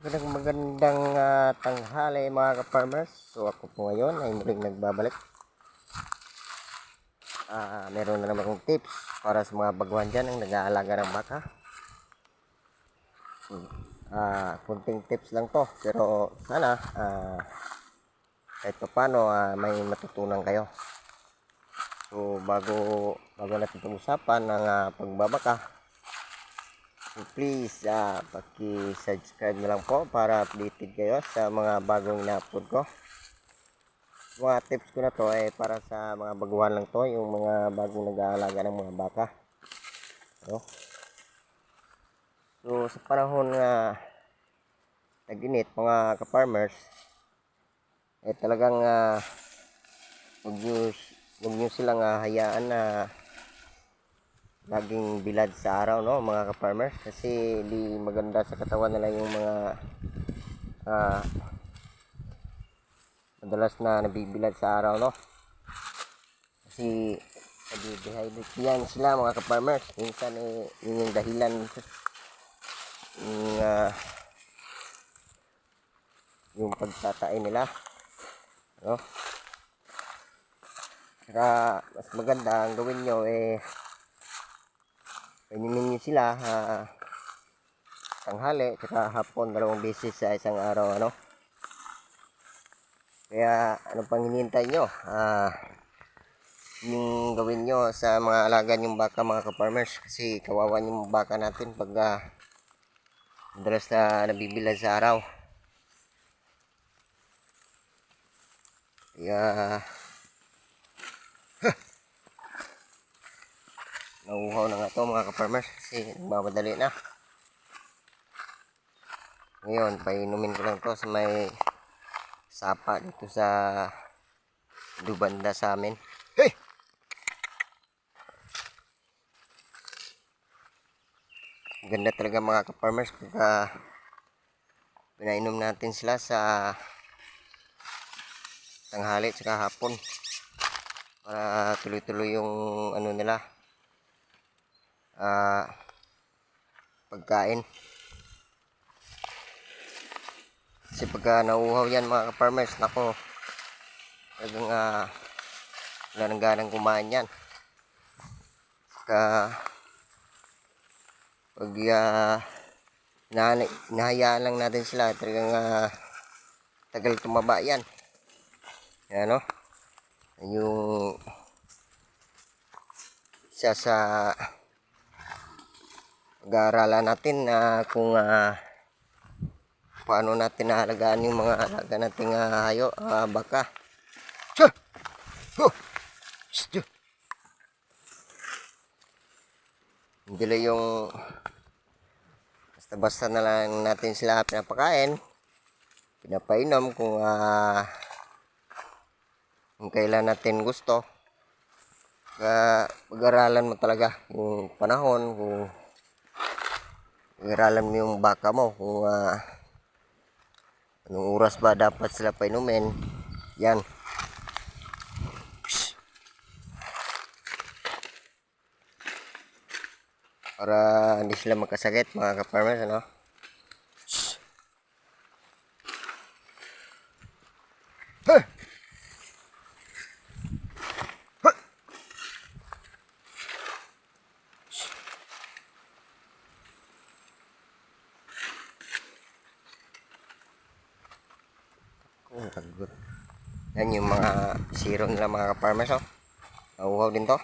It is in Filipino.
Magandang tanghali mga ka-farmers. So ako po ngayon ay muling nagbabalik. Meron na naman akong tips para sa mga baguhan dyan ang nag-aalaga ng baka. Kunting tips lang to, pero sana kahit pa paano may matutunan kayo. So bago natin pag-usapan ng pagbabaka, so please paki-subscribe na lang po para updated kayo sa mga bagong ina-upload ko. Mga tips ko na to ay para sa mga baguhan lang to, yung mga bagong nag-aalaga ng mga baka. So sa panahon na nag-init mga ka-farmers, talagang huwag nyo silang hayaan na laging bilad sa araw, no mga ka-farmers, kasi di maganda sa katawan nila yung mga madalas na nabibilad sa araw, no, kasi nag-dehydrate yan sila mga ka-farmers. Minsan yun yung dahilan yung pagtatain nila, no. Kaya mas maganda ang gawin nyo painumin nyo sila tanghali at hapon, 2 beses sa isang araw, ano. Kaya ano pang hinihintay nyo? Yung gawin nyo sa mga alaga nyong baka mga ka-farmers, kasi kawawa yung baka natin pag madalas na nabibilad sa araw. Kaya nauuhaw na nga to mga ka-farmers kasi nagmamadali na. Ngayon painumin ko lang to sa may sapa dito sa dubanda sa amin. Hey! Ganda talaga mga ka-farmers pagka pinainom natin sila sa tanghali at hapon para tuloy-tuloy yung ano nila, pagkain. Kasi pagka nauuhaw yan mga ka-farmers, nako, talagang wala nang ganang kumain yan. Pag hinahayaan lang natin sila, talagang tagal tumaba yan. Yan, no? Yung isa sa pag-aaralan natin kung paano natin naalagaan yung mga alaga nating baka. Hindi lang yung basta na lang natin sila pinapakain, pinapainom kung kailan natin gusto. Pag-aralan mo talaga yung panahon, kung pag-aralan mo yung baka mo kung anong oras ba dapat sila painumin. Yan. Para hindi sila magkasakit mga ka-farmers, ano. Yan yung mga siro nila mga ka-farmers, oh. Nauuhaw din to.